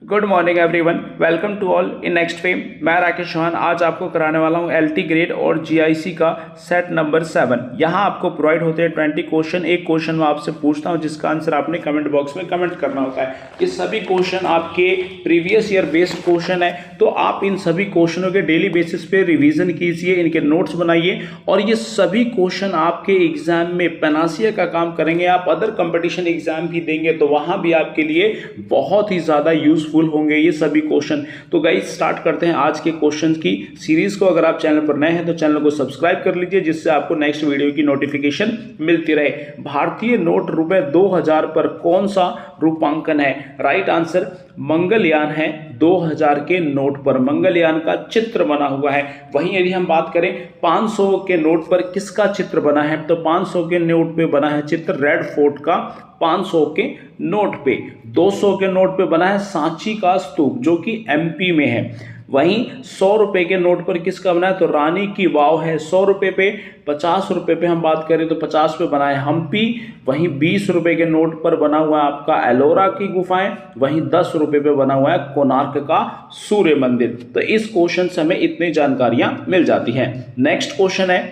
Good morning everyone, welcome to all in next fame. मैं राकेश चौहान आज आपको कराने वाला हूं एलटी ग्रेड और जीआईसी का सेट नंबर 7। यहां आपको प्रोवाइड होते हैं 20 क्वेश्चन। एक क्वेश्चन मैं आपसे पूछता हूं जिसका आंसर आपने कमेंट बॉक्स में कमेंट करना होता है। ये सभी क्वेश्चन आपके प्रीवियस ईयर बेस्ड क्वेश्चन है, तो आप इन सभी क्वेश्चनों के डेली बेसिस पे रिविजन कीजिए, इनके नोट्स बनाइए और ये सभी क्वेश्चन आपके एग्जाम में पेनासिया का काम करेंगे। आप अदर कंपटीशन एग्जाम भी देंगे तो वहां भी आपके लिए बहुत ही ज्यादा यूजफुल होंगे ये सभी क्वेश्चन। तो गाइस स्टार्ट करते हैं आज के क्वेश्चंस की सीरीज को। अगर आप चैनल पर नए हैं तो चैनल को सब्सक्राइब कर लीजिए जिससे आपको नेक्स्ट वीडियो की नोटिफिकेशन मिलती रहे। भारतीय नोट रुपए 2000 पर कौन सा रूपांकन है? राइट आंसर मंगलयान है। 2000 के नोट पर मंगलयान का चित्र बना हुआ है। वहीं यदि हम बात करें 500 के नोट पर किसका चित्र बना है, तो 500 के नोट पे बना है चित्र रेड फोर्ट का 500 के नोट पे। 200 के नोट पे बना है सांची का स्तूप जो कि एमपी में है। वहीं 100 रुपए के नोट पर किसका बना है, तो रानी की वाव है 100 रुपए पे। 50 रुपए पे हम बात करें तो 50 पे बना है हम्पी। वहीं 20 रुपए के नोट पर बना हुआ है आपका एलोरा की गुफाएं। वहीं 10 रुपए पे बना हुआ है कोणार्क का सूर्य मंदिर। तो इस क्वेश्चन से हमें इतनी जानकारियां मिल जाती हैं। नेक्स्ट क्वेश्चन है,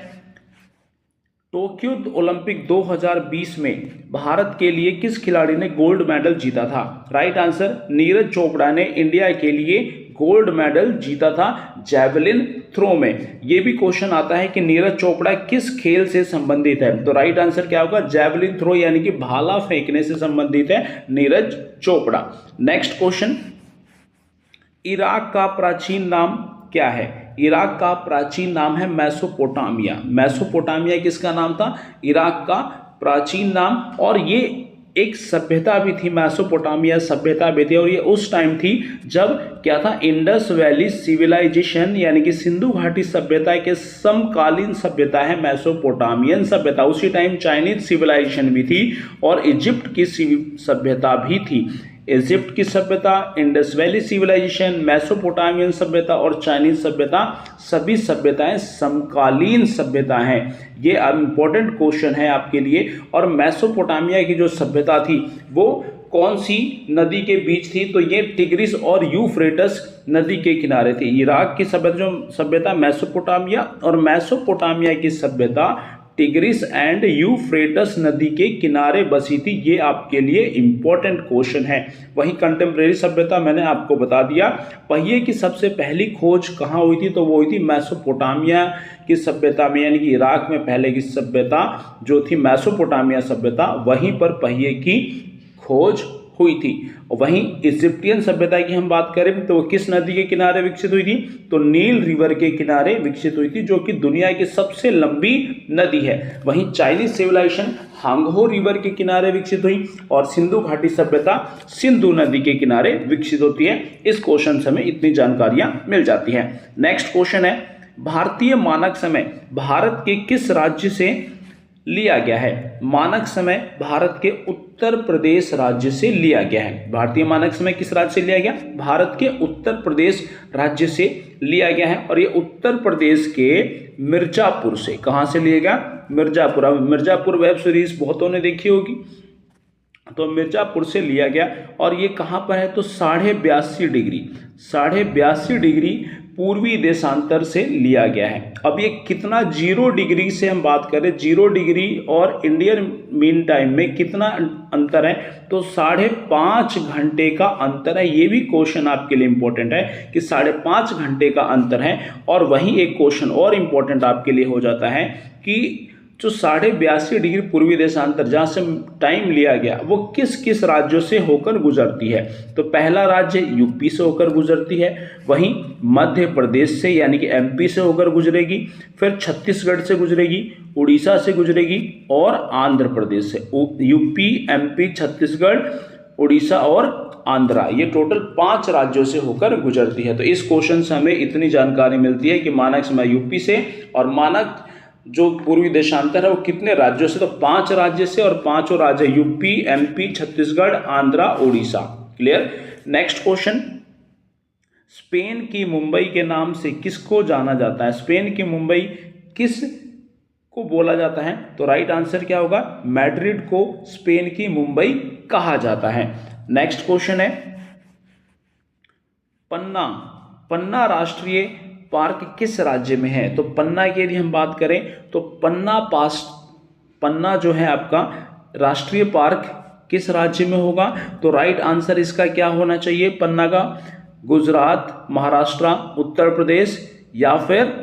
टोक्यो ओलंपिक 2020 में भारत के लिए किस खिलाड़ी ने गोल्ड मेडल जीता था? राइट आंसर नीरज चोपड़ा ने इंडिया के लिए गोल्ड मेडल जीता था जैवलिन थ्रो में। यह भी क्वेश्चन आता है कि नीरज चोपड़ा किस खेल से संबंधित है, तो राइट आंसर क्या होगा? जैवलिन थ्रो यानी कि भाला फेंकने से संबंधित है Neeraj Chopra. Next question, Iraq का प्राचीन नाम क्या है? इराक का प्राचीन नाम है मेसोपोटामिया। मेसोपोटामिया किसका नाम था? इराक का प्राचीन नाम। और ये एक सभ्यता भी थी, मेसोपोटामिया सभ्यता भी थी, और ये उस टाइम थी जब क्या था, इंडस वैली सिविलाइजेशन यानी कि सिंधु घाटी सभ्यता के समकालीन सभ्यता है मेसोपोटामियन सभ्यता। उसी टाइम चाइनीज सिविलाइजेशन भी थी और इजिप्ट की सभ्यता भी थी। इजिप्ट की सभ्यता, इंडस वैली सिविलाइजेशन, मेसोपोटामियन सभ्यता और चाइनीज सभ्यता, सभी सभ्यताएं समकालीन सभ्यता हैं। ये इंपॉर्टेंट क्वेश्चन है आपके लिए। और मेसोपोटामिया की जो सभ्यता थी वो कौन सी नदी के बीच थी, तो ये टिग्रिस और यूफ्रेटस नदी के किनारे थी। इराक की सभ्यता मेसोपोटामिया और मेसोपोटामिया की सभ्यता टिग्रिस एंड यूफ्रेटस नदी के किनारे बसी थी। ये आपके लिए इंपॉर्टेंट क्वेश्चन है। वहीं कंटेम्प्रेरी सभ्यता मैंने आपको बता दिया। पहिए की सबसे पहली खोज कहाँ हुई थी, तो वो हुई थी मेसोपोटामिया की सभ्यता में, यानी कि इराक में पहले की सभ्यता जो थी मेसोपोटामिया सभ्यता, वहीं पर पहिए की खोज हुई थी। वहीं इजिप्टियन सभ्यता की हम बात करें तो वो किस नदी के किनारे विकसित हुई थी, तो नील रिवर के किनारे विकसित हुई थी जो कि दुनिया की सबसे लंबी नदी है। वहीं चाइनीज सिविलाइजेशन हांगहो रिवर के किनारे विकसित हुई और सिंधु घाटी सभ्यता सिंधु नदी के किनारे विकसित होती है। इस क्वेश्चन से हमें इतनी जानकारियां मिल जाती हैं। नेक्स्ट क्वेश्चन है, भारतीय मानक समय भारत के किस राज्य से लिया गया है? मानक समय भारत के उत्तर प्रदेश राज्य से लिया गया है। भारतीय मानक समय किस राज्य से लिया गया? भारत के उत्तर प्रदेश राज्य से लिया गया है। और ये उत्तर प्रदेश के मिर्जापुर से, कहां से लिया गया? मिर्जापुर। अब मिर्जापुर वेब सीरीज बहुतों ने देखी होगी, तो मिर्जापुर से लिया गया। और ये कहां पर है, तो 82.5 डिग्री पूर्वी देशांतर से लिया गया है। अब ये कितना 0 डिग्री से हम बात करें, 0 डिग्री और इंडियन मीन टाइम में कितना अंतर है, तो 5.5 घंटे का अंतर है। ये भी क्वेश्चन आपके लिए इंपॉर्टेंट है कि 5.5 घंटे का अंतर है। और वहीं एक क्वेश्चन और इंपॉर्टेंट आपके लिए हो जाता है कि जो 82.5 डिग्री पूर्वी देशांतर जहां से टाइम लिया गया वो किस किस राज्यों से होकर गुजरती है, तो पहला राज्य यूपी से होकर गुजरती है। वहीं मध्य प्रदेश से यानी कि एमपी से होकर गुजरेगी, फिर छत्तीसगढ़ से गुजरेगी, उड़ीसा से गुजरेगी और आंध्र प्रदेश से। यूपी, एमपी, छत्तीसगढ़, उड़ीसा और आंध्रा, ये टोटल 5 राज्यों से होकर गुजरती है। तो इस क्वेश्चन से हमें इतनी जानकारी मिलती है कि मानक समय यूपी से और मानक जो पूर्वी देशांतर है वो कितने राज्यों से, तो 5 राज्य से, और 5 राज्य UP, MP, Chhattisgarh, Andhra, Orissa. Clear. Next question, Spain की मुंबई के नाम से किसको जाना जाता है? स्पेन की मुंबई किस को बोला जाता है, तो राइट आंसर क्या होगा? मैड्रिड को स्पेन की मुंबई कहा जाता है। नेक्स्ट क्वेश्चन है, पन्ना, पन्ना राष्ट्रीय पार्क किस राज्य में है? तो पन्ना की यदि हम बात करें तो पन्ना जो है आपका राष्ट्रीय पार्क किस राज्य में होगा? तो राइट आंसर इसका क्या होना चाहिए पन्ना का? गुजरात, महाराष्ट्र, उत्तर प्रदेश या फिर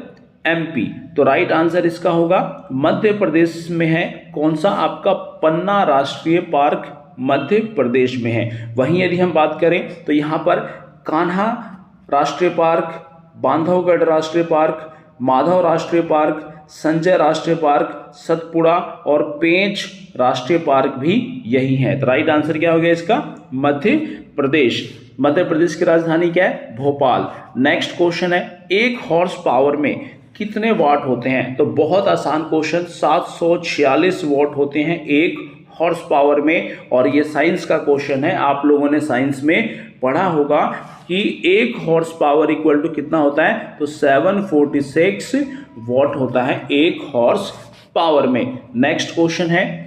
एमपी। तो राइट आंसर इसका होगा मध्य प्रदेश में है। कौन सा? आपका पन्ना राष्ट्रीय पार्क मध्य प्रदेश में है। वहीं यदि हम बात करें तो यहाँ पर कान्हा राष्ट्रीय पार्क, बांधवगढ़ राष्ट्रीय पार्क, माधव राष्ट्रीय पार्क, संजय राष्ट्रीय पार्क, सतपुड़ा और पेंच राष्ट्रीय पार्क भी यही है। तो राइट आंसर क्या हो गया इसका? मध्य प्रदेश। मध्य प्रदेश की राजधानी क्या है? भोपाल। नेक्स्ट क्वेश्चन है, एक हॉर्स पावर में कितने वाट होते हैं? तो बहुत आसान क्वेश्चन, 746 वाट होते हैं एक हॉर्स पावर में। और ये साइंस का क्वेश्चन है, आप लोगों ने साइंस में पढ़ा होगा कि एक हॉर्स पावर इक्वल टू कितना होता है? तो 746 वाट होता है एक हॉर्स पावर में। नेक्स्ट क्वेश्चन है,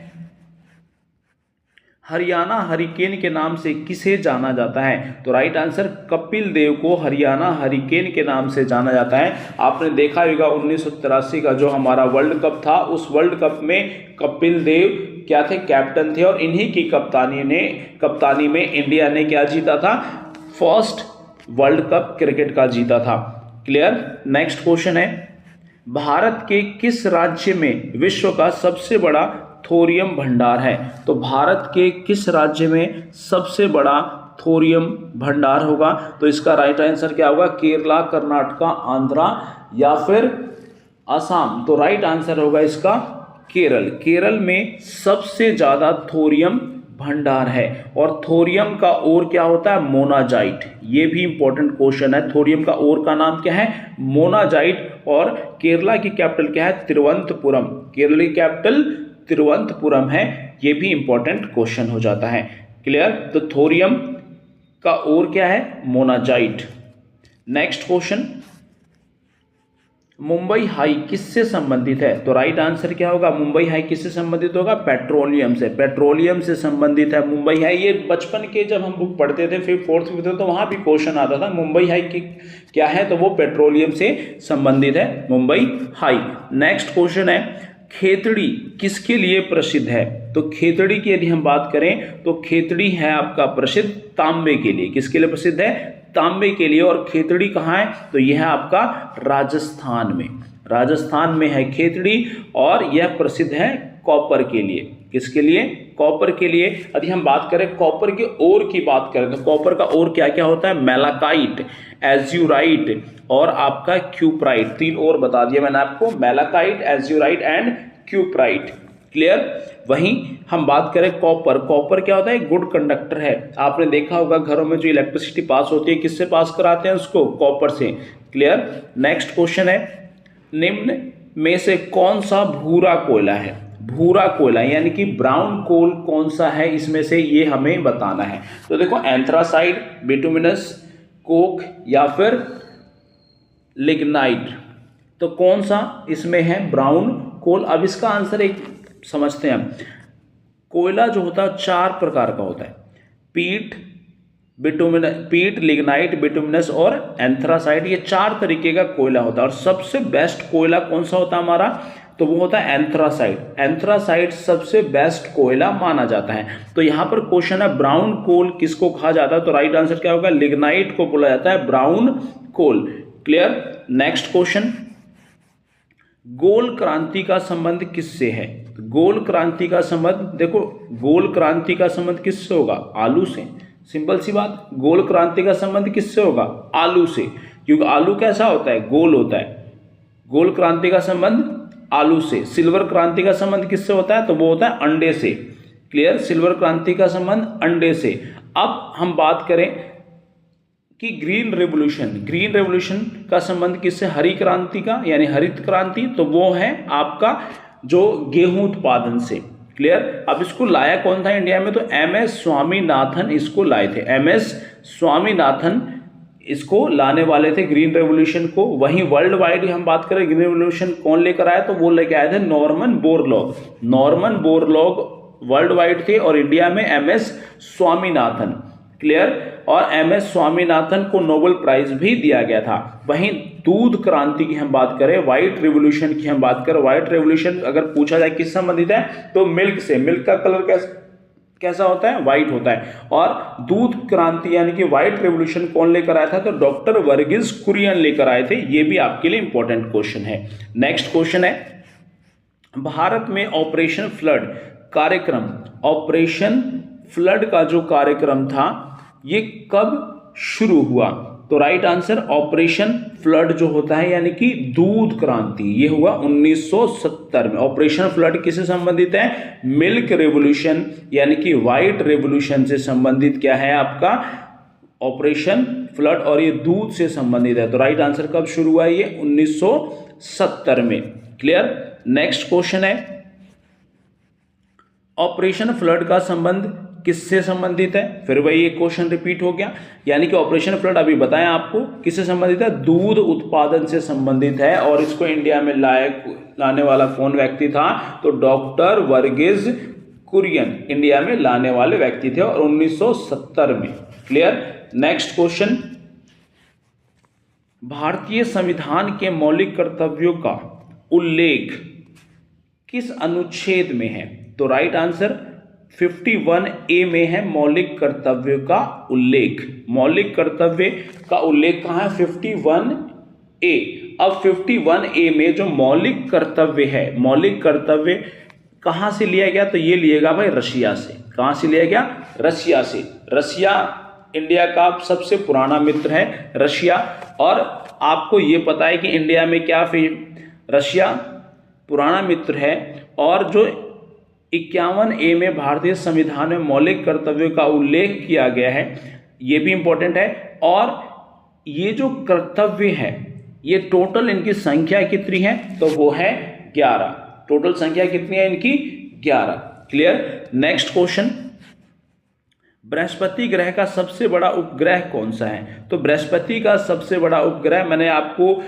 हरियाणा हरिकेन के नाम से किसे जाना जाता है? तो राइट आंसर कपिल देव को हरियाणा हरिकेन के नाम से जाना जाता है। आपने देखा होगा 1983 का जो हमारा वर्ल्ड कप था, उस वर्ल्ड कप में कपिल देव क्या थे? कैप्टन थे। और इन्हीं की कप्तानी में इंडिया ने क्या जीता था? फर्स्ट वर्ल्ड कप क्रिकेट का जीता था। क्लियर? नेक्स्ट क्वेश्चन है, भारत के किस राज्य में विश्व का सबसे बड़ा थोरियम भंडार है? तो भारत के किस राज्य में सबसे बड़ा थोरियम भंडार होगा? तो इसका राइट आंसर क्या होगा? केरला, कर्नाटका, आंध्रा या फिर असम। तो राइट आंसर होगा इसका केरल। केरल में सबसे ज्यादा थोरियम भंडार है। और थोरियम का और क्या होता है? मोनाजाइट। ये भी इंपॉर्टेंट क्वेश्चन है। थोरियम का और का नाम क्या है? मोनाजाइट। और केरला की कैपिटल क्या है? तिरुवनंतपुरम। केरल की कैपिटल तिरुवनंतपुरम है। ये भी इंपॉर्टेंट क्वेश्चन हो जाता है। क्लियर? तो थोरियम का और क्या है? Monazite. Next question, Mumbai high किससे संबंधित है? तो राइट आंसर क्या होगा? मुंबई हाई किससे संबंधित होगा? पेट्रोलियम से। पेट्रोलियम से संबंधित है मुंबई हाई। ये बचपन के जब हम बुक पढ़ते थे फिर 4th में थे तो वहां भी क्वेश्चन आता था मुंबई हाई की क्या है? तो वो पेट्रोलियम से संबंधित है मुंबई हाई। नेक्स्ट क्वेश्चन है, खेतड़ी किसके लिए प्रसिद्ध है? तो खेतड़ी की यदि हम बात करें तो खेतड़ी है आपका प्रसिद्ध तांबे के लिए। किसके लिए प्रसिद्ध है? तांबे के लिए। और खेतड़ी कहाँ है? तो यह है आपका राजस्थान में। राजस्थान में है खेतड़ी और यह प्रसिद्ध है कॉपर के लिए। किसके लिए? कॉपर के लिए। यदि हम बात करें कॉपर के ओर की बात करें तो कॉपर का ओर क्या क्या होता है? मैलाकाइट, एज्यूराइट और आपका क्यूप्राइट। 3 और बता दिया मैंने आपको, मैलाकाइट, एज्यूराइट एंड क्यूप्राइट। क्लियर? वहीं हम बात करें कॉपर, कॉपर क्या होता है? गुड कंडक्टर है। आपने देखा होगा घरों में जो इलेक्ट्रिसिटी पास होती है किससे पास कराते हैं उसको? कॉपर से। क्लियर? नेक्स्ट क्वेश्चन है, निम्न में से कौन सा भूरा कोयला है? भूरा कोयला यानी कि ब्राउन कोल कौन सा है इसमें से, ये हमें बताना है। तो देखो एंथ्रासाइड, बिटुमिनस, कोक या फिर लिग्नाइट। तो कौन सा इसमें है ब्राउन कोल? अब इसका आंसर एक समझते हैं हम। कोयला जो होता है 4 प्रकार का होता है, पीट, लिग्नाइट, बिटुमिनस और एंथ्रासाइड। ये 4 तरीके का कोयला होता है। और सबसे बेस्ट कोयला कौन सा होता है हमारा? तो वो होता है एंथ्रासाइड। एंथ्रासाइड सबसे बेस्ट कोयला माना जाता है। तो यहाँ पर क्वेश्चन है ब्राउन कोल किसको कहा जाता है? तो राइट आंसर क्या होगा? लिग्नाइट को बोला जाता है ब्राउन कोल। क्लियर? नेक्स्ट क्वेश्चन, गोल क्रांति का संबंध किससे है? गोल क्रांति का संबंध, देखो गोल क्रांति का संबंध किससे होगा? आलू से। सिंपल सी बात, गोल क्रांति का संबंध किससे होगा? आलू से, क्योंकि आलू कैसा होता है? गोल होता है। गोल क्रांति का संबंध आलू से। सिल्वर क्रांति का संबंध किससे होता है? तो वो होता है अंडे से। क्लियर? सिल्वर क्रांति का संबंध अंडे से। अब हम बात करें कि ग्रीन रेवोल्यूशन का संबंध किससे? हरी क्रांति का यानी हरित क्रांति। तो वो है आपका जो गेहूं उत्पादन से। क्लियर? अब इसको लाया कौन था इंडिया में? तो MS स्वामीनाथन इसको लाए थे। MS स्वामीनाथन इसको लाने वाले थे ग्रीन रेवोल्यूशन को। वहीं वर्ल्ड वाइड हम बात करें ग्रीन रेवोल्यूशन कौन लेकर आया? तो वो लेकर आए थे Norman Borlaug. Norman Borlaug world wide थे और इंडिया में MS स्वामीनाथन। क्लियर? और MS स्वामीनाथन को नोबेल प्राइज भी दिया गया था। वहीं दूध क्रांति की हम बात करें, व्हाइट रिवॉल्यूशन की हम बात करें, व्हाइट रिवॉल्यूशन अगर पूछा जाए किस संबंधित है तो मिल्क से, मिल्क का कलर कैसा होता है, व्हाइट होता है। और दूध क्रांति यानी कि व्हाइट रेवोल्यूशन कौन लेकर आया था, तो डॉक्टर वर्गीस कुरियन लेकर आए थे। ये भी आपके लिए इंपॉर्टेंट क्वेश्चन है। नेक्स्ट क्वेश्चन है, भारत में ऑपरेशन फ्लड कार्यक्रम, ऑपरेशन फ्लड का जो कार्यक्रम था ये कब शुरू हुआ, तो राइट आंसर ऑपरेशन फ्लड जो होता है यानी कि दूध क्रांति, ये हुआ 1970 में। ऑपरेशन फ्लड किससे संबंधित है, मिल्क रेवोल्यूशन यानी कि व्हाइट रेवोल्यूशन से संबंधित क्या है आपका ऑपरेशन फ्लड, और ये दूध से संबंधित है। तो राइट आंसर कब शुरू हुआ, ये 1970 में। क्लियर। नेक्स्ट क्वेश्चन है, ऑपरेशन फ्लड का संबंध किससे संबंधित है, फिर वही एक क्वेश्चन रिपीट हो गया। यानी कि ऑपरेशन फ्लड अभी बताया आपको किससे संबंधित है, दूध उत्पादन से संबंधित है। और इसको इंडिया में लाने वाला कौन व्यक्ति था, तो डॉक्टर वर्गीस कुरियन इंडिया में लाने वाले व्यक्ति थे और 1970 में। क्लियर। नेक्स्ट क्वेश्चन, भारतीय संविधान के मौलिक कर्तव्यों का उल्लेख किस अनुच्छेद में है, तो राइट आंसर 51A में है मौलिक कर्तव्य का उल्लेख। मौलिक कर्तव्य का उल्लेख कहाँ है, 51A। अब 51A में जो मौलिक कर्तव्य है, मौलिक कर्तव्य कहाँ से लिया गया, तो ये लिएगा भाई रशिया से। कहाँ से लिया गया, रशिया से। रशिया इंडिया का सबसे पुराना मित्र है रशिया, और आपको ये पता है कि इंडिया में क्या रशिया पुराना मित्र है। और जो 51A में भारतीय संविधान में मौलिक कर्तव्यों का उल्लेख किया गया है, ये भी इंपॉर्टेंट है। और ये जो कर्तव्य है ये टोटल इनकी संख्या कितनी है, तो वो है 11। टोटल संख्या कितनी है इनकी, 11। क्लियर। नेक्स्ट क्वेश्चन, बृहस्पति ग्रह का सबसे बड़ा उपग्रह कौन सा है, तो बृहस्पति का सबसे बड़ा उपग्रह मैंने आपको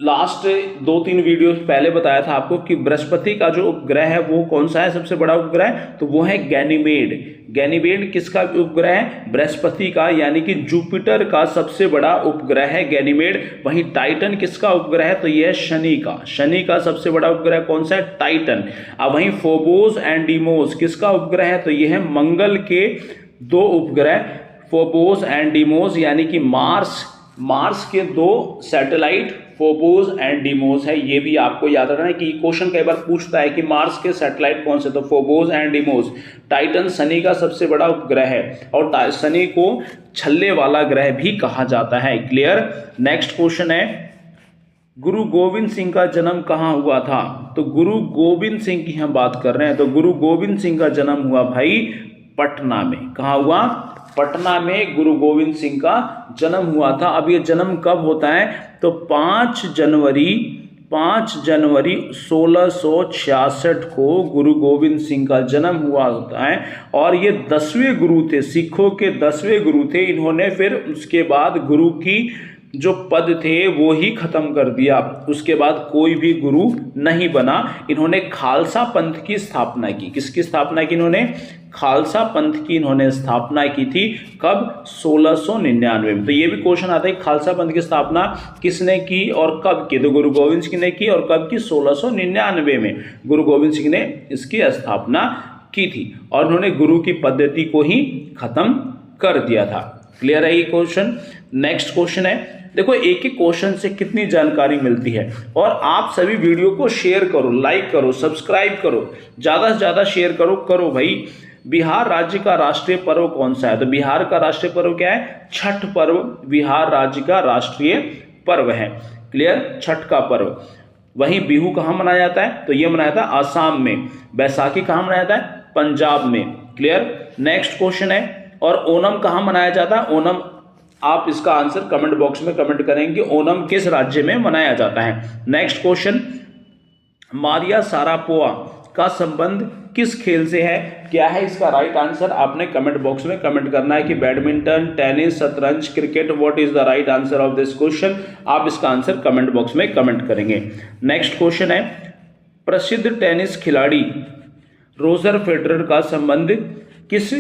लास्ट 2-3 वीडियो पहले बताया था आपको कि बृहस्पति का जो उपग्रह है वो कौन सा है सबसे बड़ा उपग्रह, तो वो है गैनीमेड। गैनीमेड किसका उपग्रह है, बृहस्पति का, यानी कि जुपिटर का सबसे बड़ा उपग्रह है गैनीमेड। वहीं टाइटन किसका उपग्रह है, तो ये है शनि का। शनि का सबसे बड़ा उपग्रह कौन सा है, टाइटन। अब वहीं फोबोस एंड डीमोस किसका उपग्रह है, तो ये है मंगल के 2 उपग्रह, फोबोस एंड डीमोस, यानी कि मार्स के 2 सैटेलाइट फोबोस एंड डीमोस है। ये भी आपको याद रखना है कि क्वेश्चन कई बार पूछता है कि मार्स के सैटेलाइट कौन से, तो Phobos and Deimos. Titan Shani का सबसे बड़ा उपग्रह है और शनि को छल्ले वाला ग्रह भी कहा जाता है। क्लियर। नेक्स्ट क्वेश्चन है, गुरु गोविंद सिंह का जन्म कहाँ हुआ था, तो गुरु गोविंद सिंह की हम बात कर रहे हैं। तो गुरु गोविंद सिंह का जन्म हुआ भाई पटना में। कहाँ हुआ, पटना में गुरु गोविंद सिंह का जन्म हुआ था। अब ये जन्म कब होता है, तो 5 जनवरी 1666 को गुरु गोविंद सिंह का जन्म हुआ होता है। और ये 10वें गुरु थे, सिखों के 10वें गुरु थे। इन्होंने फिर उसके बाद गुरु की जो पद थे वो ही खत्म कर दिया, उसके बाद कोई भी गुरु नहीं बना। इन्होंने खालसा पंथ की स्थापना की। किसकी स्थापना की इन्होंने, खालसा पंथ की इन्होंने स्थापना की थी। कब, 1699 में। तो ये भी क्वेश्चन आता है खालसा पंथ की स्थापना किसने की और कब की, तो गुरु गोविंद सिंह ने की। और कब की, 1699 में गुरु गोविंद सिंह ने इसकी स्थापना की थी और उन्होंने गुरु की पद्धति को ही खत्म कर दिया था। क्लियर है ये क्वेश्चन। नेक्स्ट क्वेश्चन है, देखो एक एक क्वेश्चन से कितनी जानकारी मिलती है। और आप सभी वीडियो को शेयर करो, लाइक करो, सब्सक्राइब करो, ज्यादा से ज्यादा शेयर करो भाई। बिहार राज्य का राष्ट्रीय पर्व कौन सा है, तो बिहार का राष्ट्रीय पर्व क्या है, छठ पर्व बिहार राज्य का राष्ट्रीय पर्व है। क्लियर, छठ का पर्व। वहीं बिहू कहाँ मनाया जाता है, तो यह मनाया जाता है आसाम में। बैसाखी कहाँ मनाया जाता है, पंजाब में। क्लियर। नेक्स्ट क्वेश्चन है, और ओणम कहाँ मनाया जाता है, ओणम आप इसका आंसर कमेंट बॉक्स में कमेंट करेंगे ओणम किस राज्य में मनाया जाता है। नेक्स्ट क्वेश्चन, मारिया सारापोवा का संबंध किस खेल से है, क्या है इसका राइट आंसर, आपने कमेंट बॉक्स में कमेंट करना है कि बैडमिंटन, टेनिस, शतरंज, cricket, what is the right answer of this question. आप इसका आंसर कमेंट बॉक्स में कमेंट करेंगे। नेक्स्ट क्वेश्चन है, प्रसिद्ध टेनिस खिलाड़ी रोजर फेडरर का संबंध किस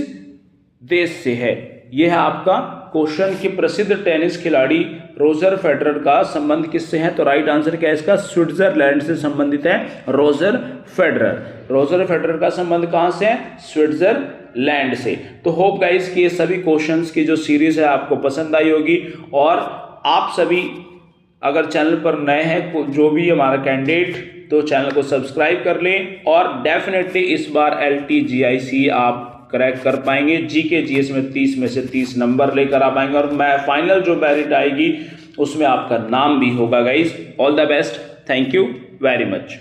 देश से है, ये है आपका क्वेश्चन कि प्रसिद्ध टेनिस खिलाड़ी रोजर फेडरर का संबंध किससे है? तो राइट आंसर क्या है इसका? स्विट्जरलैंड से संबंधित है रोजर फेडरर। रोजर फेडरर का संबंध कहां से है? स्विट्जरलैंड से। तो होप गाइस कि ये सभी क्वेश्चंस की जो सीरीज है आपको पसंद आई होगी, और आप सभी अगर चैनल पर नए हैं, जो भी हमारा कैंडिडेट, तो चैनल को सब्सक्राइब कर लें, और डेफिनेटली इस बार LT GIC आप क्रैक कर पाएंगे। GK GS में 30 में से 30 नंबर लेकर आ पाएंगे, और मैं फाइनल जो मेरिट आएगी उसमें आपका नाम भी होगा guys. All the best, thank you very much.